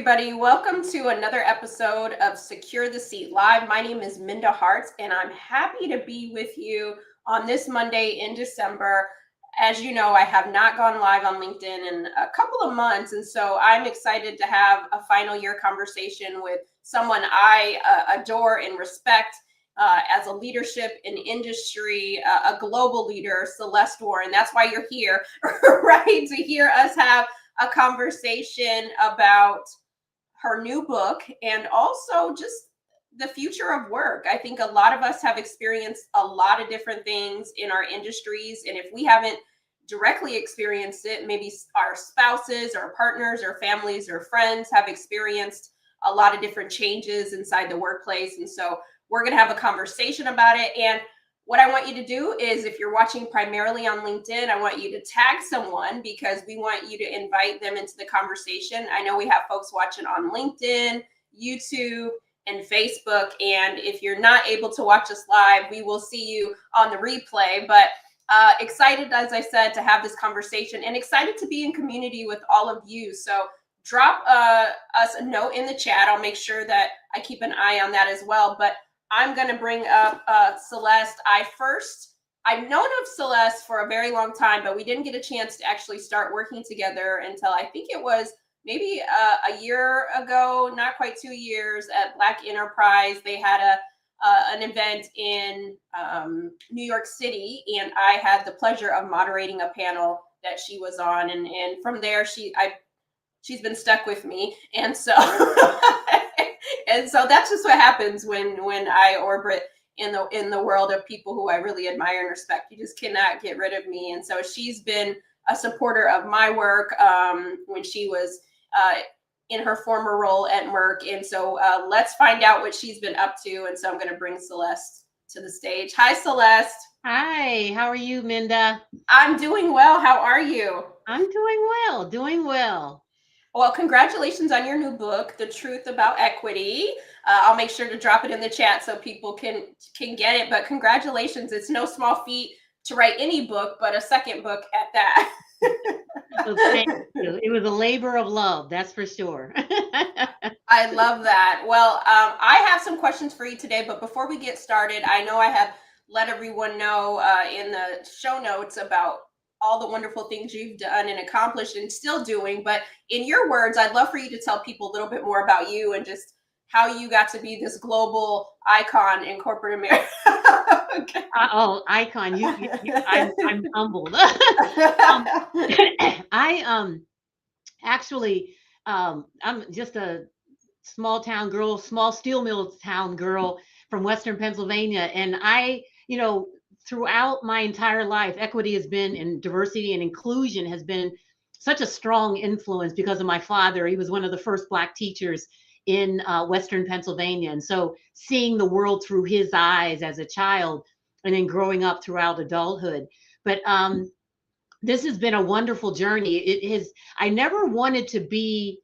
everybody. Welcome to another episode of Secure the Seat Live. My name is Minda Hartz, and I'm happy to be with you on this Monday in December. As you know, I have not gone live on LinkedIn in a couple of months, and so I'm excited to have a final year conversation with someone I adore and respect as a leadership in industry, a global leader, Celeste Warren. That's why you're here, right? To hear us have a conversation about her new book and also just the future of work. I think a lot of us have experienced a lot of different things in our industries. And if we haven't directly experienced it, maybe our spouses or partners or families or friends have experienced a lot of different changes inside the workplace. And so we're going to have a conversation about it. And what I want you to do is, if you're watching primarily on LinkedIn, I want you to tag someone because we want you to invite them into the conversation. I know we have folks watching on LinkedIn, YouTube, and Facebook. And if you're not able to watch us live, we will see you on the replay. But excited, as I said, to have this conversation and excited to be in community with all of you. So drop us a note in the chat. I'll make sure that I keep an eye on that as well. But I'm going to bring up Celeste. I've known of Celeste for a very long time, but we didn't get a chance to actually start working together until I think it was maybe a year ago, not quite 2 years, at Black Enterprise. They had an event in New York City, and I had the pleasure of moderating a panel that she was on. And from there, she's been stuck with me. And so and so that's just what happens when I orbit in the world of people who I really admire and respect. You just cannot get rid of me. And so she's been a supporter of my work when she was in her former role at Merck. And so let's find out what she's been up to. And so I'm going to bring Celeste to the stage. Hi, Celeste. Hi, how are you, Minda? I'm doing well. How are you? I'm doing well. Well, congratulations on your new book, The Truth About Equity. I'll make sure to drop it in the chat so people can get it. But congratulations. It's no small feat to write any book, but a second book at that. Well, thank you. It was a labor of love, that's for sure. I love that. Well, I have some questions for you today, but before we get started, I know I have let everyone know in the show notes about all the wonderful things you've done and accomplished and still doing. But in your words, I'd love for you to tell people a little bit more about you and just how you got to be this global icon in corporate America. Okay. Oh, icon! I'm humbled. Actually, I'm just a small town girl, small steel mill town girl from Western Pennsylvania, and throughout my entire life, equity has been, and diversity and inclusion has been such a strong influence because of my father. He was one of the first Black teachers in Western Pennsylvania. And so seeing the world through his eyes as a child and then growing up throughout adulthood. But this has been a wonderful journey. I never wanted to be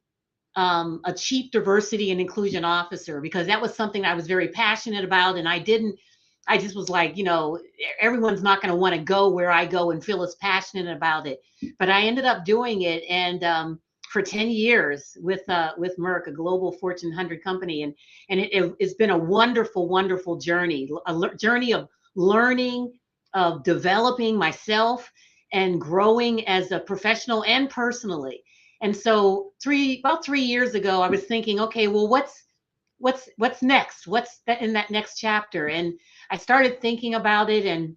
a chief diversity and inclusion officer because that was something I was very passionate about. And I just was like, everyone's not going to want to go where I go and feel as passionate about it. But I ended up doing it, and for 10 years with Merck, a global Fortune 100 company, and it's been a wonderful, wonderful journey, journey of learning, of developing myself, and growing as a professional and personally. And so about 3 years ago, I was thinking, okay, well, what's next? What's in that next chapter? And I started thinking about it and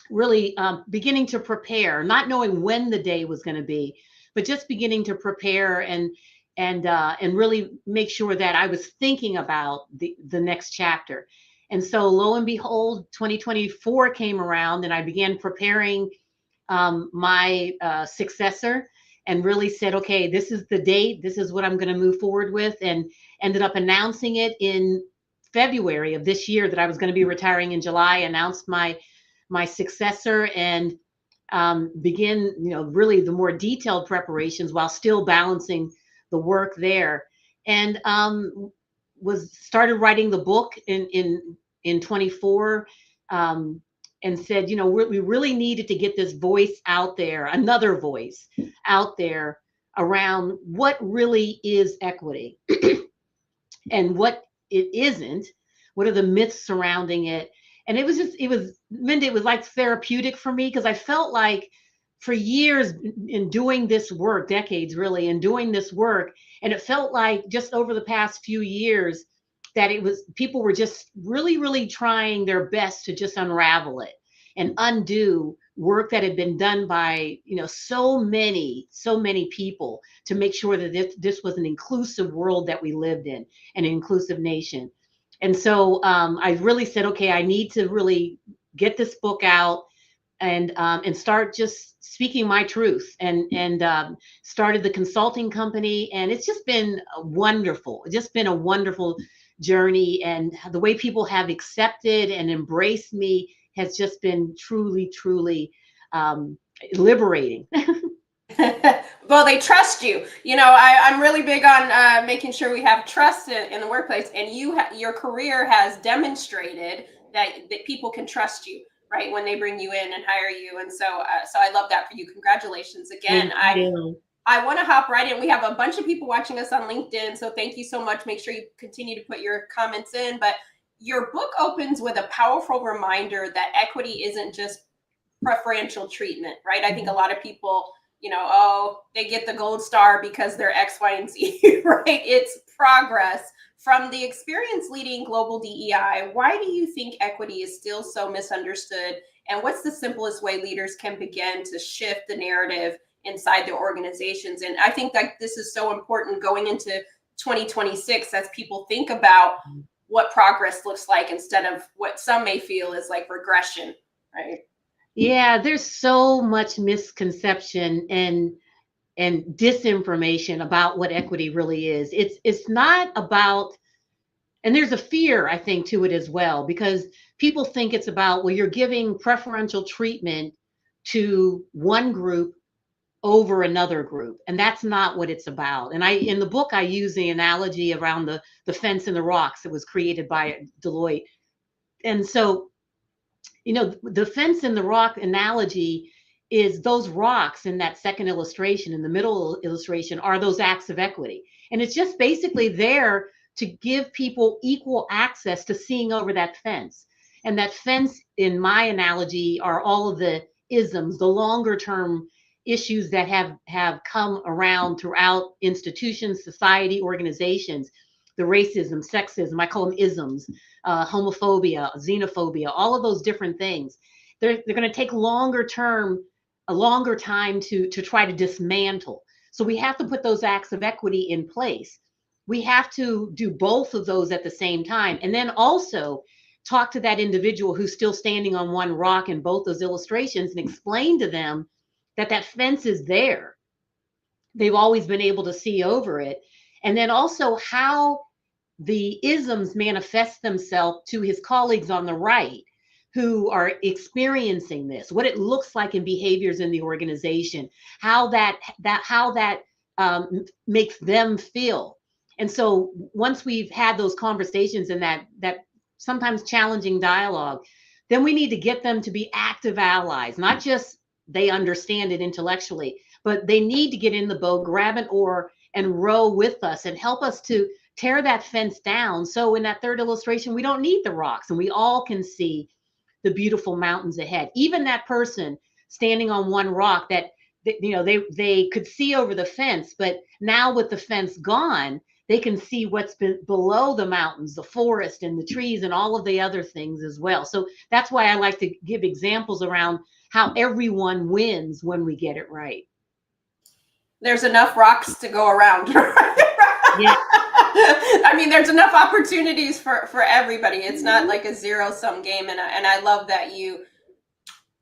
really beginning to prepare, not knowing when the day was going to be, but just beginning to prepare and really make sure that I was thinking about the next chapter. And so lo and behold, 2024 came around and I began preparing my successor and really said, okay, this is the date. This is what I'm going to move forward with, and ended up announcing it in February of this year that I was going to be retiring in July. Announced my successor and begin, really the more detailed preparations while still balancing the work there. And started writing the book in 24. And said, we really needed to get this voice out there, another voice out there around what really is equity and what it isn't. What are the myths surrounding it? And Minda, it was like therapeutic for me, because I felt like for years in doing this work, decades really, in doing this work, and it felt like just over the past few years that people were just really, really trying their best to just unravel it and undo work that had been done by, so many people to make sure that this was an inclusive world that we lived in, an inclusive nation. And so I really said, okay, I need to really get this book out and start just speaking my truth, and started the consulting company. And it's just been wonderful. It's just been a wonderful journey. And the way people have accepted and embraced me has just been truly, truly liberating. Well, they trust you. I'm really big on making sure we have trust in the workplace, and your career has demonstrated that people can trust you, right, when they bring you in and hire you. And so I love that for you. Congratulations again. I want to hop right in. We have a bunch of people watching us on LinkedIn, so thank you so much. Make sure you continue to put your comments in. But your book opens with a powerful reminder that equity isn't just preferential treatment, right? I think a lot of people, they get the gold star because they're X, Y, and Z, right? It's progress. From the experience leading global DEI, why do you think equity is still so misunderstood? And what's the simplest way leaders can begin to shift the narrative inside their organizations? And I think that this is so important going into 2026 as people think about what progress looks like instead of what some may feel is like regression, right? Yeah, there's so much misconception and disinformation about what equity really is. It's not about, and there's a fear, I think, to it as well, because people think it's about, well, you're giving preferential treatment to one group over another group, and that's not what it's about. And in the book, I use the analogy around the fence and the rocks that was created by Deloitte. And so, the fence and the rock analogy is those rocks in that second illustration, in the middle illustration, are those acts of equity. And it's just basically there to give people equal access to seeing over that fence. And that fence, in my analogy, are all of the isms, the longer term issues that have come around throughout institutions, society, organizations, the racism, sexism, I call them isms, homophobia, xenophobia, all of those different things. They're going to take a longer time to try to dismantle. So we have to put those acts of equity in place. We have to do both of those at the same time. And then also talk to that individual who's still standing on one rock in both those illustrations and explain to them that fence is there. They've always been able to see over it. And then also how the isms manifest themselves to his colleagues on the right who are experiencing this, what it looks like in behaviors in the organization, how that makes them feel. And so once we've had those conversations and that sometimes challenging dialogue, then we need to get them to be active allies, not just they understand it intellectually, but they need to get in the boat, grab an oar, and row with us and help us to tear that fence down. So in that third illustration, we don't need the rocks and we all can see the beautiful mountains ahead. Even that person standing on one rock that they could see over the fence, but now with the fence gone, they can see what's below the mountains, the forest and the trees and all of the other things as well. So that's why I like to give examples around how everyone wins when we get it right. There's enough rocks to go around. Yeah. I mean, there's enough opportunities for everybody. It's not like a zero-sum game. And I love that you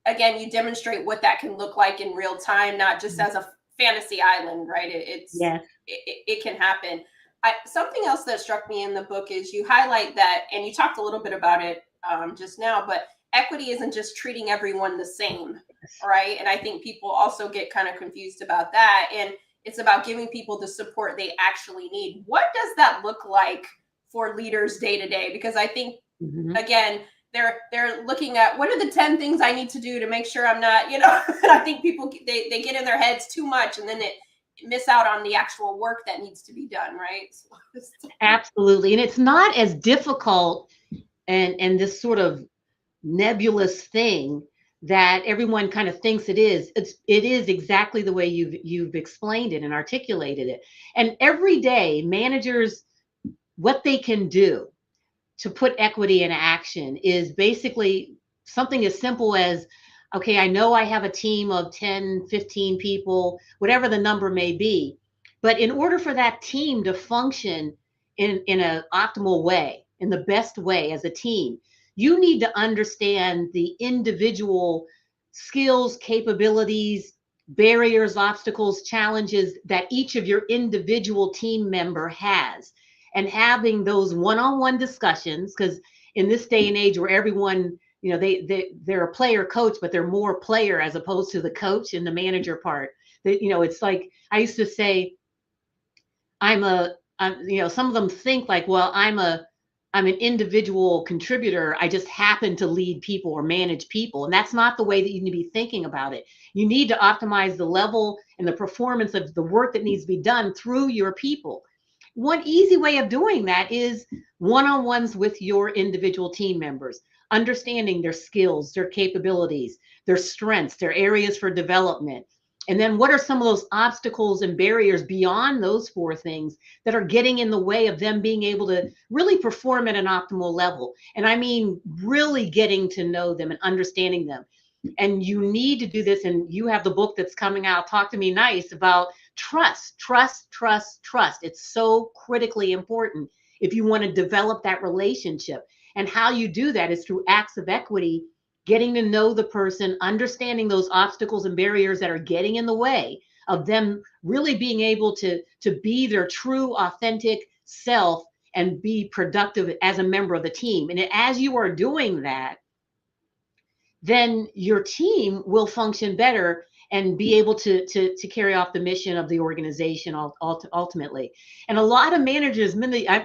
demonstrate what that can look like in real time, not just as a fantasy island, right? It can happen. Something else that struck me in the book is you highlight that, and you talked a little bit about it just now, but equity isn't just treating everyone the same, right? And I think people also get kind of confused about that. And it's about giving people the support they actually need. What does that look like for leaders day to day? Because I think, again, they're looking at what are the 10 things I need to do to make sure I'm not, and I think people, they get in their heads too much, and then miss out on the actual work that needs to be done, right? Absolutely. And it's not as difficult and this sort of nebulous thing that everyone kind of thinks it is. It is exactly the way you've explained it and articulated it. And every day, managers, what they can do to put equity in action is basically something as simple as, okay, I know I have a team of 10, 15 people, whatever the number may be. But in order for that team to function in an optimal way, in the best way as a team, you need to understand the individual skills, capabilities, barriers, obstacles, challenges that each of your individual team member has. And having those one-on-one discussions, because in this day and age where everyone, they're a player coach, but they're more player as opposed to the coach and the manager part. It's like I used to say, some of them think like, well, I'm an individual contributor. I just happen to lead people or manage people. And that's not the way that you need to be thinking about it. You need to optimize the level and the performance of the work that needs to be done through your people. One easy way of doing that is one-on-ones with your individual team members, understanding their skills, their capabilities, their strengths, their areas for development. And then what are some of those obstacles and barriers beyond those four things that are getting in the way of them being able to really perform at an optimal level? And I mean, really getting to know them and understanding them. And you need to do this. And you have the book that's coming out, Talk to Me Nice, about trust, trust, trust, trust. It's so critically important if you want to develop that relationship. And how you do that is through acts of equity, getting to know the person, understanding those obstacles and barriers that are getting in the way of them really being able to be their true, authentic self and be productive as a member of the team. And as you are doing that, then your team will function better and be able to carry off the mission of the organization ultimately. And a lot of managers,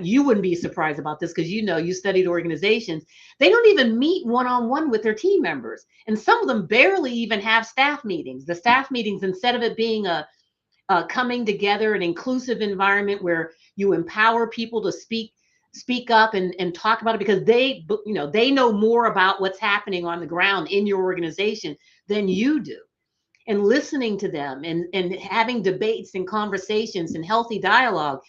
you wouldn't be surprised about this because you studied organizations. They don't even meet one-on-one with their team members. And some of them barely even have staff meetings. The staff meetings, instead of it being a coming together, an inclusive environment where you empower people to speak up and talk about it, because they know more about what's happening on the ground in your organization than you do. And listening to them and having debates and conversations and healthy dialogue.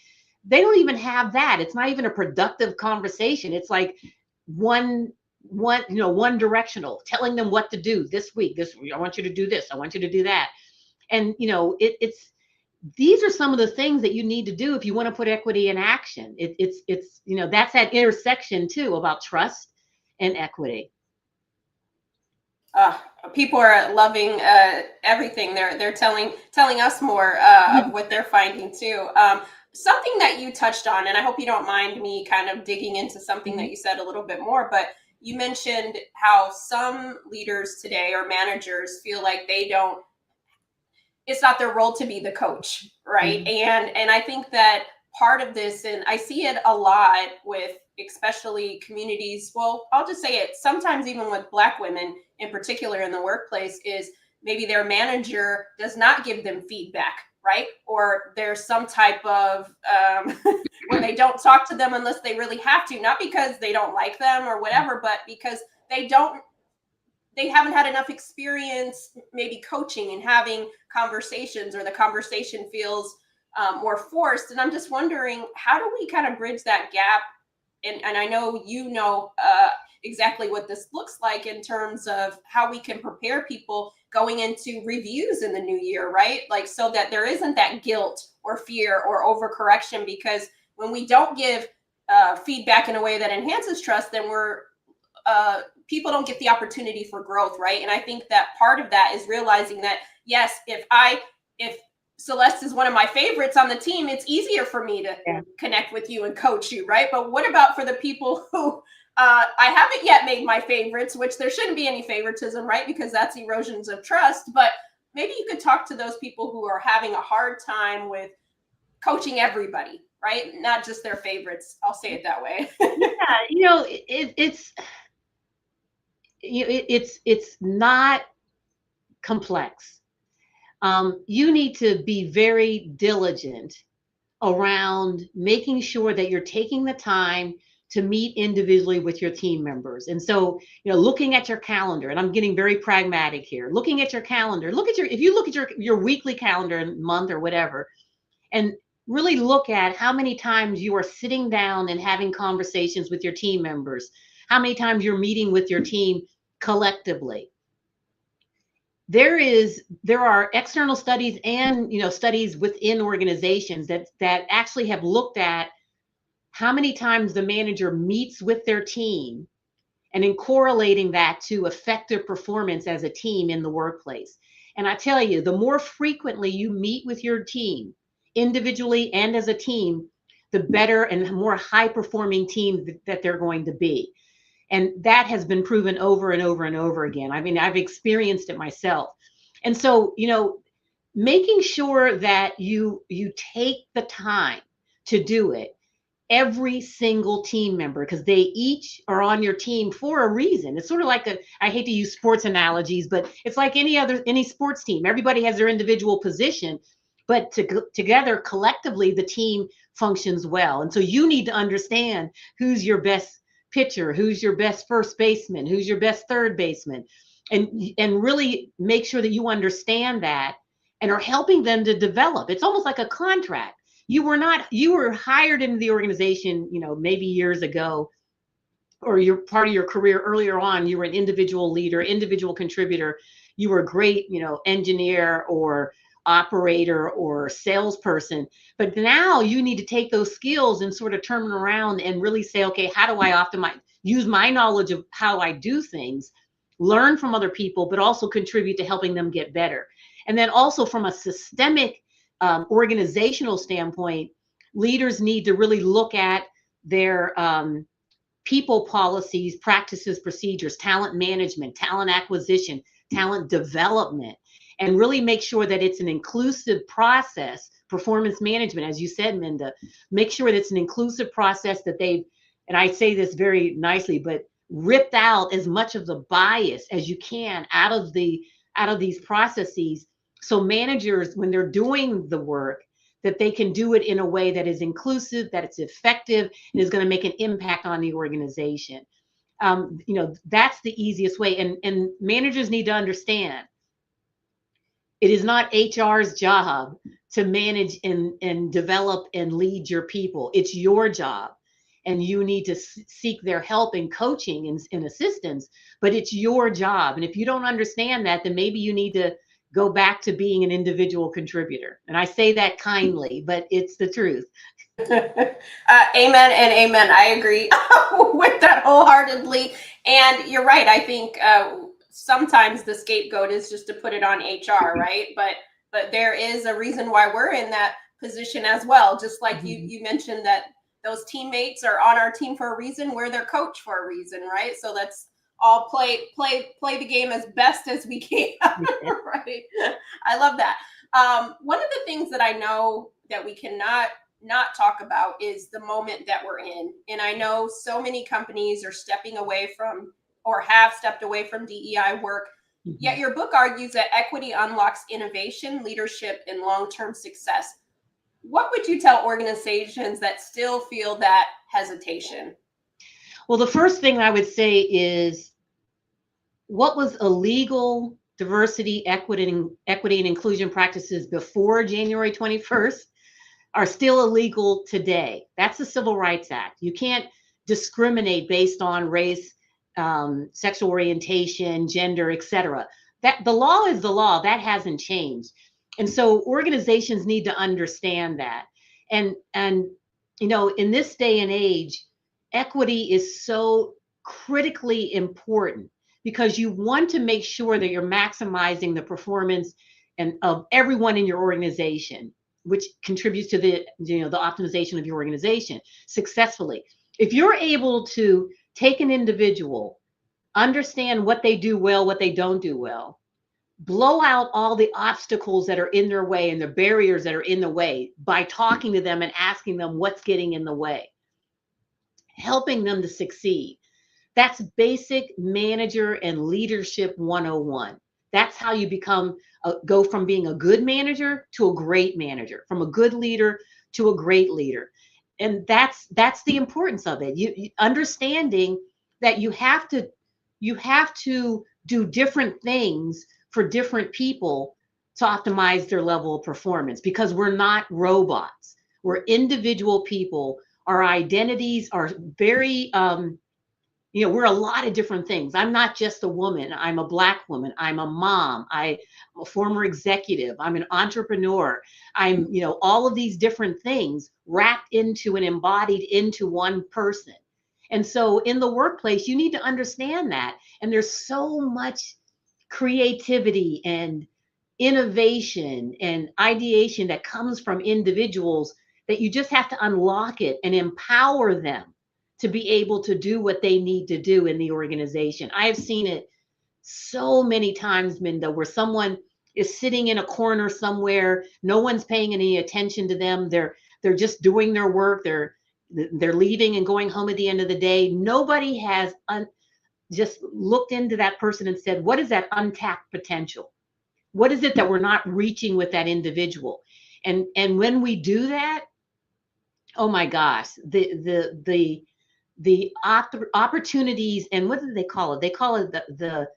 They don't even have that. It's not even a productive conversation. It's like one directional, telling them what to do this week. I want you to do this. I want you to do that. And these are some of the things that you need to do if you want to put equity in action. It's that's that intersection too about trust and equity. People are loving everything. They're telling us more of what they're finding too. Something that you touched on, and I hope you don't mind me kind of digging into something that you said a little bit more, but you mentioned how some leaders today or managers feel like it's not their role to be the coach, right? Mm-hmm. And I think that part of this, and I see it a lot with especially communities, well, I'll just say it, sometimes even with Black women in particular in the workplace, is maybe their manager does not give them feedback, right? Or there's some type of, where they don't talk to them unless they really have to, not because they don't like them or whatever, but because they haven't had enough experience maybe coaching and having conversations, or the conversation feels more forced. And I'm just wondering, how do we kind of bridge that gap? And I know exactly what this looks like in terms of how we can prepare people going into reviews in the new year, right? Like, so that there isn't that guilt or fear or overcorrection, because when we don't give feedback in a way that enhances trust, then people don't get the opportunity for growth, right? And I think that part of that is realizing that, yes, if Celeste is one of my favorites on the team, it's easier for me to connect with you and coach you, right? But what about for the people who I haven't yet made my favorites, which there shouldn't be any favoritism, right? Because that's erosions of trust. But maybe you could talk to those people who are having a hard time with coaching everybody, right? Not just their favorites. I'll say it that way. It's not complex. You need to be very diligent around making sure that you're taking the time to meet individually with your team members. And so, looking at your calendar, and I'm getting very pragmatic here, looking at your calendar, if you look at your weekly calendar, month or whatever, and really look at how many times you are sitting down and having conversations with your team members, how many times you're meeting with your team collectively. There are external studies and studies within organizations that actually have looked at how many times the manager meets with their team and in correlating that to effective performance as a team in the workplace. And I tell you, the more frequently you meet with your team, individually and as a team, the better and more high performing team that they're going to be. And that has been proven over and over and over again. I mean, I've experienced it myself. And so, making sure that you take the time to do it, every single team member, because they each are on your team for a reason. It's sort of like I hate to use sports analogies, but it's like any sports team. Everybody has their individual position, but together collectively, the team functions well. And so you need to understand who's your best pitcher, who's your best first baseman, who's your best third baseman, and really make sure that you understand that and are helping them to develop. It's almost like a contract. You were hired into the organization, maybe years ago, or you're part of your career earlier on, you were an individual leader, individual contributor. You were a great, engineer or operator or salesperson. But now you need to take those skills and sort of turn them around and really say, okay, how do I use my knowledge of how I do things, learn from other people, but also contribute to helping them get better. And then also from a systemic organizational standpoint, leaders need to really look at their people policies, practices, procedures, talent management, talent acquisition, talent development, and really make sure that it's an inclusive process. Performance management, as you said, Minda, make sure that it's an inclusive process that they've, and I say this very nicely, but ripped out as much of the bias as you can out of these processes. So managers, when they're doing the work, that they can do it in a way that is inclusive, that it's effective, and is going to make an impact on the organization. That's the easiest way. And managers need to understand it is not HR's job to manage and develop and lead your people. It's your job. And you need to seek their help and coaching and assistance, but it's your job. And if you don't understand that, then maybe you need to go back to being an individual contributor. And I say that kindly, but it's the truth. Amen and amen. I agree with that wholeheartedly. And you're right. I think sometimes the scapegoat is just to put it on HR, right? But there is a reason why we're in that position as well. Just like you mentioned that those teammates are on our team for a reason. We're their coach for a reason, right? So let's all play the game as best as we can, right? I love that. One of the things that I know that we cannot not talk about is the moment that we're in. And I know so many companies are stepping away from or have stepped away from DEI work. Yet your book argues that equity unlocks innovation, leadership, and long-term success. What would you tell organizations that still feel that hesitation? Well, the first thing I would say is what was illegal diversity, equity, and inclusion practices before January 21st are still illegal today. That's the Civil Rights Act. You can't discriminate based on race, sexual orientation, gender, etc. That the law is the law. That hasn't changed. And so organizations need to understand that. And in this day and age, equity is so critically important because you want to make sure that you're maximizing the performance of everyone in your organization, which contributes to the optimization of your organization successfully. If you're able to take an individual, understand what they do well, what they don't do well, blow out all the obstacles that are in their way and the barriers that are in the way by talking to them and asking them what's getting in the way, helping them to succeed. That's basic manager and leadership 101. That's how you go from being a good manager to a great manager, from a good leader to a great leader. And that's the importance of it. Understanding that you have to do different things for different people to optimize their level of performance, because we're not robots. We're individual people. Our identities are very we're a lot of different things. I'm not just a woman. I'm a Black woman. I'm a mom. I'm a former executive. I'm an entrepreneur. I'm, all of these different things wrapped into and embodied into one person. And so in the workplace, you need to understand that. And there's so much creativity and innovation and ideation that comes from individuals that you just have to unlock it and empower them to be able to do what they need to do in the organization. I have seen it so many times, Minda, where someone is sitting in a corner somewhere, no one's paying any attention to them. They're just doing their work. They're leaving and going home at the end of the day. Nobody has just looked into that person and said, what is that untapped potential? What is it that we're not reaching with that individual? And when we do that, oh my gosh, the opportunities, and what do they call it? They call it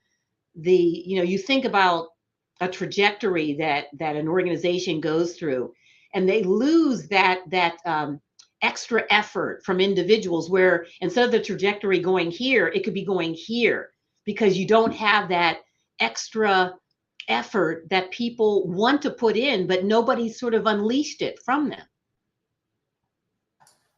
you think about a trajectory that an organization goes through, and they lose that extra effort from individuals, where instead of the trajectory going here, it could be going here, because you don't have that extra effort that people want to put in, but nobody's sort of unleashed it from them.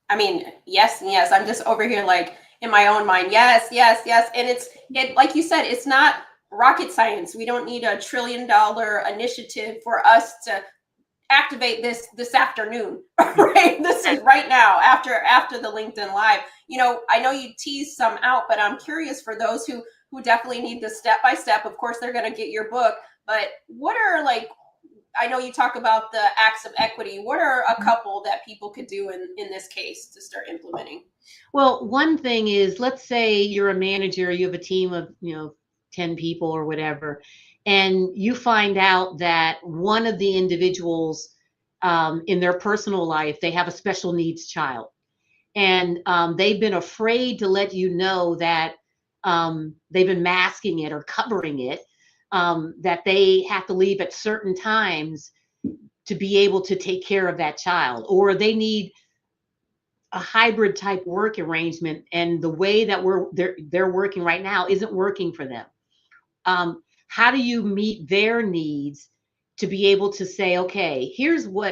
I mean, yes and yes. I'm just over here like in my own mind. Yes, yes, yes. And it like you said, it's not rocket science. We don't need $1 trillion initiative for us to activate this afternoon, right? This is right now after the LinkedIn Live. I know you teased some out, but I'm curious for those who definitely need the step by step. Of course, they're going to get your book, but what are, like, I know you talk about the acts of equity. What are a couple that people could do in this case to start implementing? Well, one thing is, let's say you're a manager, you have a team of, 10 people or whatever, and you find out that one of the individuals in their personal life, they have a special needs child. And they've been afraid to let you know that they've been masking it or covering it, that they have to leave at certain times to be able to take care of that child, or they need a hybrid type work arrangement, and the way that they're working right now isn't working for them. How do you meet their needs to be able to say, okay,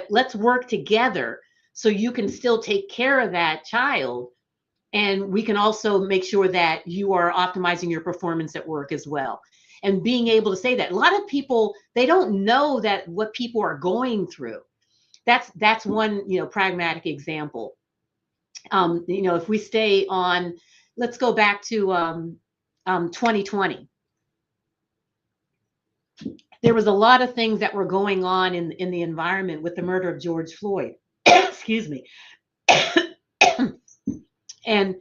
let's work together so you can still take care of that child, and we can also make sure that you are optimizing your performance at work as well. And being able to say that. A lot of people, they don't know that what people are going through. That's one, pragmatic example. If we stay on, let's go back to 2020. There was a lot of things that were going on in the environment with the murder of George Floyd. Excuse me. And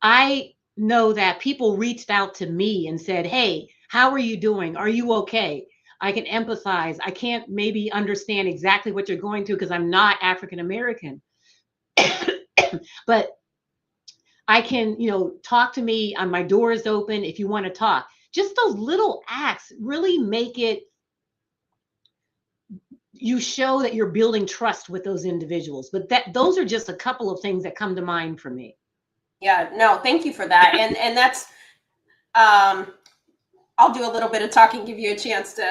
I know that people reached out to me and said, hey, how are you doing? Are you okay? I can empathize. I can't maybe understand exactly what you're going through because I'm not African American. But I can, talk to me. My door is open if you want to talk. Just those little acts really make it, you show that you're building trust with those individuals. But those are just a couple of things that come to mind for me. Yeah, no, thank you for that. And that's, I'll do a little bit of talking, give you a chance to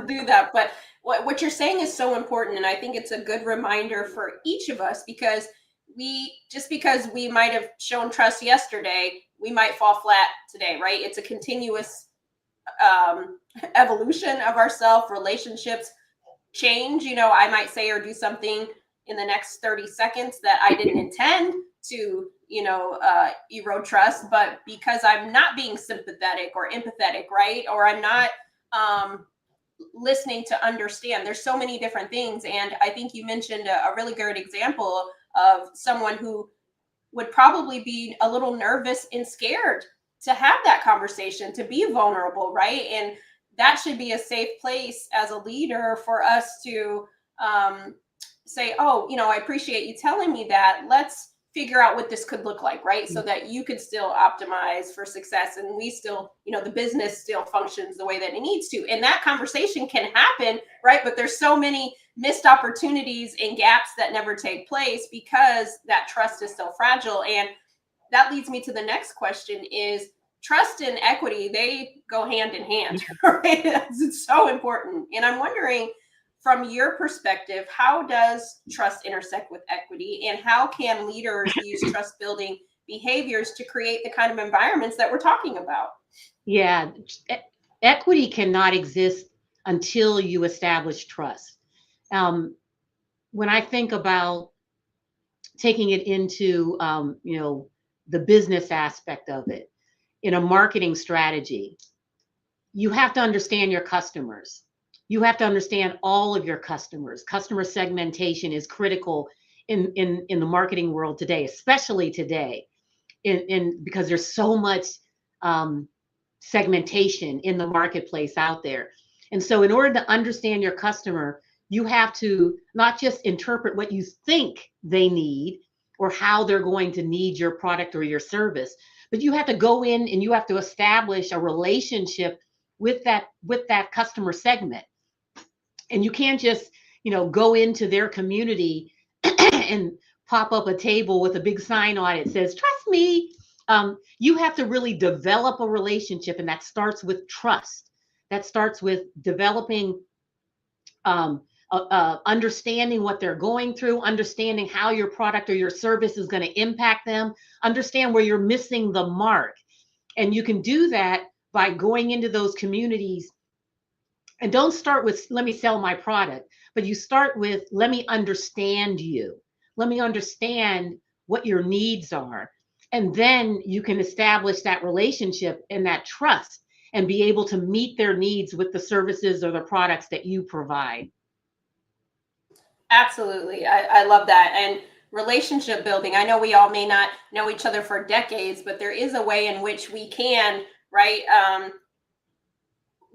do that. But what you're saying is so important. And I think it's a good reminder for each of us, because because we might have shown trust yesterday, we might fall flat today, right? It's a continuous evolution of ourselves. Relationships change. I might say or do something in the next 30 seconds that I didn't intend to, erode trust, but because I'm not being sympathetic or empathetic, right? Or I'm not listening to understand. There's so many different things. And I think you mentioned a really good example of someone who would probably be a little nervous and scared to have that conversation, to be vulnerable, right? And that should be a safe place as a leader for us to say, oh, I appreciate you telling me that. Let's figure out what this could look like, right? So that you could still optimize for success and we still, the business still functions the way that it needs to. And that conversation can happen, right? But there's so many missed opportunities and gaps that never take place because that trust is so fragile. And that leads me to the next question is trust and equity, they go hand in hand, right? It's so important. And I'm wondering, from your perspective, how does trust intersect with equity and how can leaders use trust building behaviors to create the kind of environments that we're talking about? Yeah, equity cannot exist until you establish trust. When I think about taking it into, the business aspect of it, in a marketing strategy, you have to understand your customers. You have to understand all of your customers. Customer segmentation is critical in the marketing world today, especially today, because there's so much segmentation in the marketplace out there. And so in order to understand your customer, you have to not just interpret what you think they need or how they're going to need your product or your service, but you have to go in and you have to establish a relationship with that customer segment. And you can't just, go into their community and pop up a table with a big sign on it that says, trust me. You have to really develop a relationship, and that starts with trust. That starts with developing, understanding what they're going through, understanding how your product or your service is going to impact them, understand where you're missing the mark. And you can do that by going into those communities. And don't start with, let me sell my product, but you start with, let me understand you. Let me understand what your needs are. And then you can establish that relationship and that trust and be able to meet their needs with the services or the products that you provide. Absolutely. I love that. And relationship building, I know we all may not know each other for decades, but there is a way in which we can, right,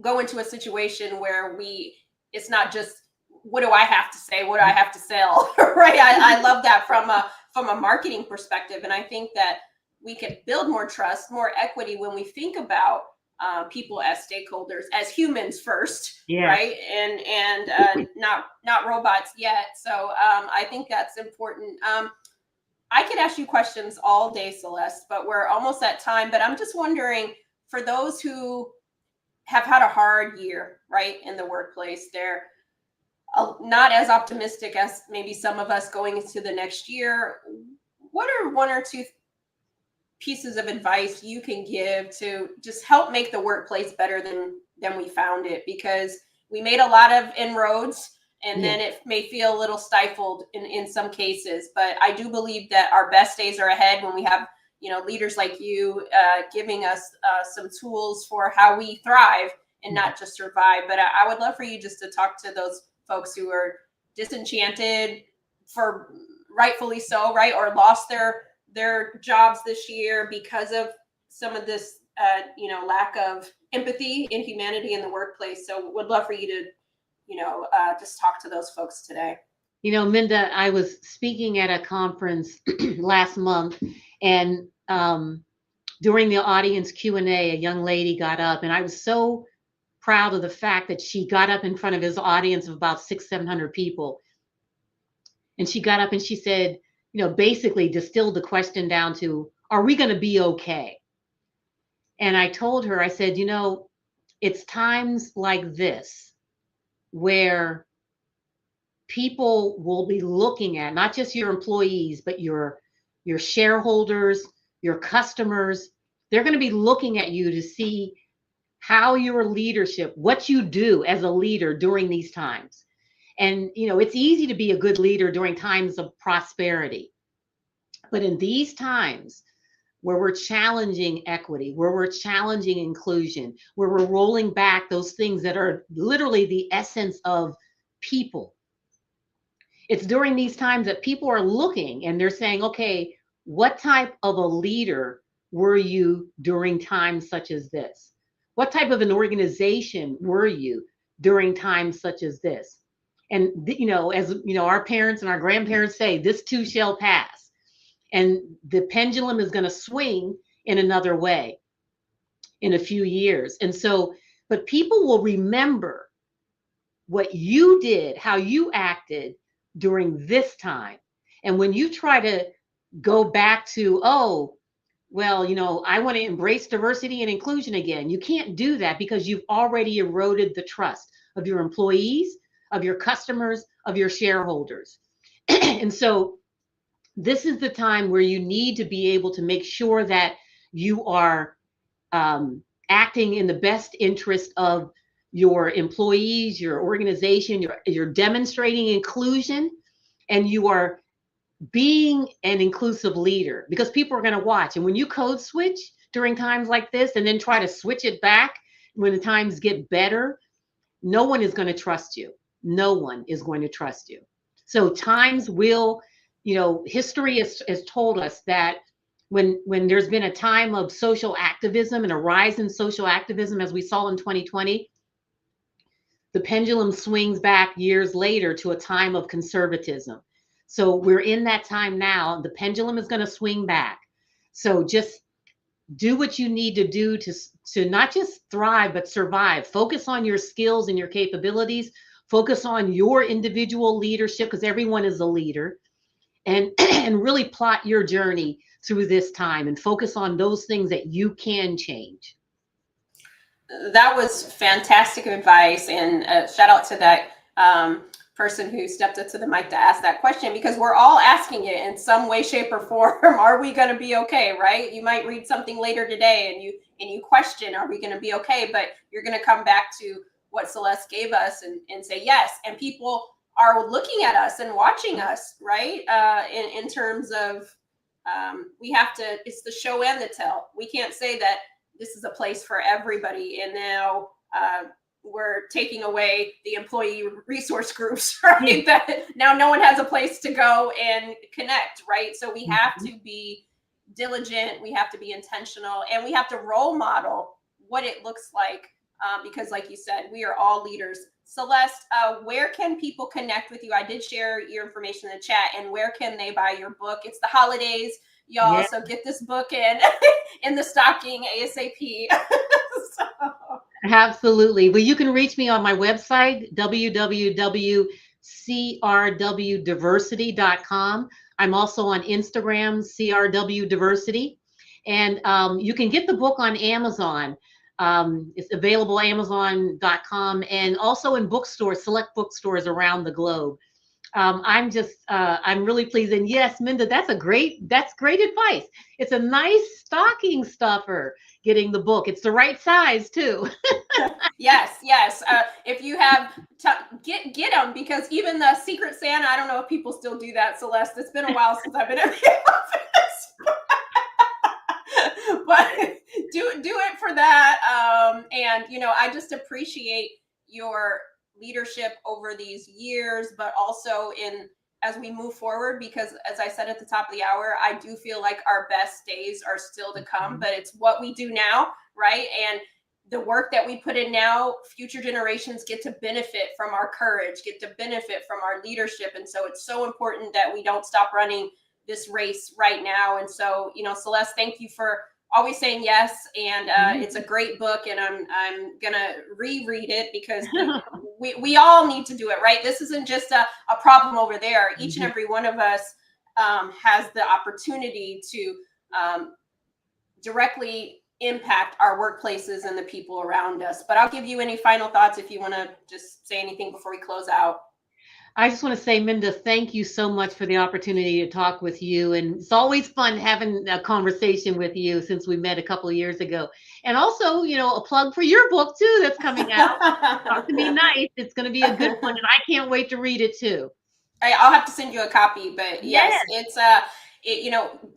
go into a situation where it's not just, what do I have to say? What do I have to sell? Right. I love that from a marketing perspective. And I think that we can build more trust, more equity when we think about people as stakeholders, as humans first, Yes. right? And not robots yet. So I think that's important. I could ask you questions all day, Celeste, but we're almost at time. But I'm just wondering, for those who have had a hard year, right, in the workplace, they're not as optimistic as maybe some of us going into the next year. What are one or two pieces of advice you can give to just help make the workplace better than we found it? Because we made a lot of inroads and then it may feel a little stifled in some cases, but I do believe that our best days are ahead when we have leaders like you giving us some tools for how we thrive and not just survive. But I would love for you just to talk to those folks who are disenchanted, for rightfully so, right, or lost their jobs this year because of some of this lack of empathy and humanity in the workplace. So would love for you to just talk to those folks today. Minda, I was speaking at a conference last month, and during the audience Q&A, a young lady got up, and I was so proud of the fact that she got up in front of his audience of about 600-700 people. And she got up and she said, basically distilled the question down to, are we going to be okay? And I told her, I said, it's times like this where people will be looking at not just your employees, but your shareholders, your customers. They're going to be looking at you to see how your leadership, what you do as a leader during these times. And, it's easy to be a good leader during times of prosperity. But in these times where we're challenging equity, where we're challenging inclusion, where we're rolling back those things that are literally the essence of people, it's during these times that people are looking and they're saying, okay, what type of a leader were you during times such as this? What type of an organization were you during times such as this? And, as our parents and our grandparents say, this too shall pass. And the pendulum is going to swing in another way in a few years. And so, but people will remember what you did, how you acted during this time. And when you try to go back to, oh, well, I want to embrace diversity and inclusion again, you can't do that because you've already eroded the trust of your employees, of your customers, of your shareholders. And so this is the time where you need to be able to make sure that you are acting in the best interest of your employees, your organization, you're demonstrating inclusion, and you are being an inclusive leader, because people are going to watch. And when you code switch during times like this and then try to switch it back when the times get better, no one is going to trust you. No one is going to trust you. So times will, history has told us that when there's been a time of social activism and a rise in social activism, as we saw in 2020, the pendulum swings back years later to a time of conservatism. So we're in that time now. The pendulum is going to swing back. So just do what you need to do to not just thrive, but survive. Focus on your skills and your capabilities. Focus on your individual leadership, because everyone is a leader. And really plot your journey through this time and focus on those things that you can change. That was fantastic advice, and shout out to that person who stepped up to the mic to ask that question, because we're all asking it in some way, shape, or form. Are we going to be okay? Right? You might read something later today and you question, are we going to be okay? But you're going to come back to what Celeste gave us and say yes. And people are looking at us and watching us, right? In terms of we have to, it's the show and the tell. We can't say that this is a place for everybody, and now we're taking away the employee resource groups, right? That now no one has a place to go and connect, right? So we have to be diligent, we have to be intentional, and we have to role model what it looks like, because like you said, we are all leaders. Celeste, where can people connect with you? I did share your information in the chat, and where can they buy your book? It's the holidays, y'all, so get this book in the stocking ASAP. So. Absolutely. Well, you can reach me on my website, www.crwdiversity.com. I'm also on Instagram, crwdiversity. And you can get the book on Amazon. It's available Amazon.com and also in bookstores, select bookstores around the globe. I'm really pleased. And yes, Minda, that's great advice. It's a nice stocking stuffer, getting the book. It's the right size too. Yes. If you have, get them, because even the Secret Santa, I don't know if people still do that, Celeste. It's been a while since I've been in the office. But do it for that. And I just appreciate your leadership over these years, but also as we move forward, because as I said at the top of the hour, I do feel like our best days are still to come, but it's what we do now, right? And the work that we put in now, future generations get to benefit from our courage, get to benefit from our leadership. And so it's so important that we don't stop running this race right now. And so, Celeste, thank you for always saying yes. And it's a great book, and I'm gonna reread it, because we all need to do it, right? This isn't just a problem over there. Each and every one of us has the opportunity to directly impact our workplaces and the people around us. But I'll give you any final thoughts if you want to just say anything before we close out. I just want to say, Minda, thank you so much for the opportunity to talk with you. And it's always fun having a conversation with you since we met a couple of years ago. And also, a plug for your book too that's coming out. Talk to me nice. It's going to be a good one, and I can't wait to read it too. I'll have to send you a copy, but yes. It's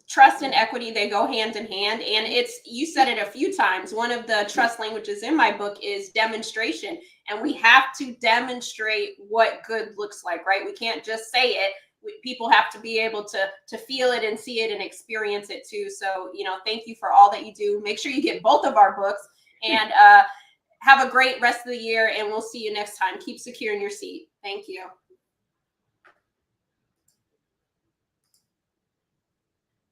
trust and equity, they go hand in hand. And you said it a few times. One of the trust languages in my book is demonstration. And we have to demonstrate what good looks like, right? We can't just say it. people have to be able to feel it and see it and experience it too. So, thank you for all that you do. Make sure you get both of our books, and have a great rest of the year, and we'll see you next time. Keep securing your seat. Thank you.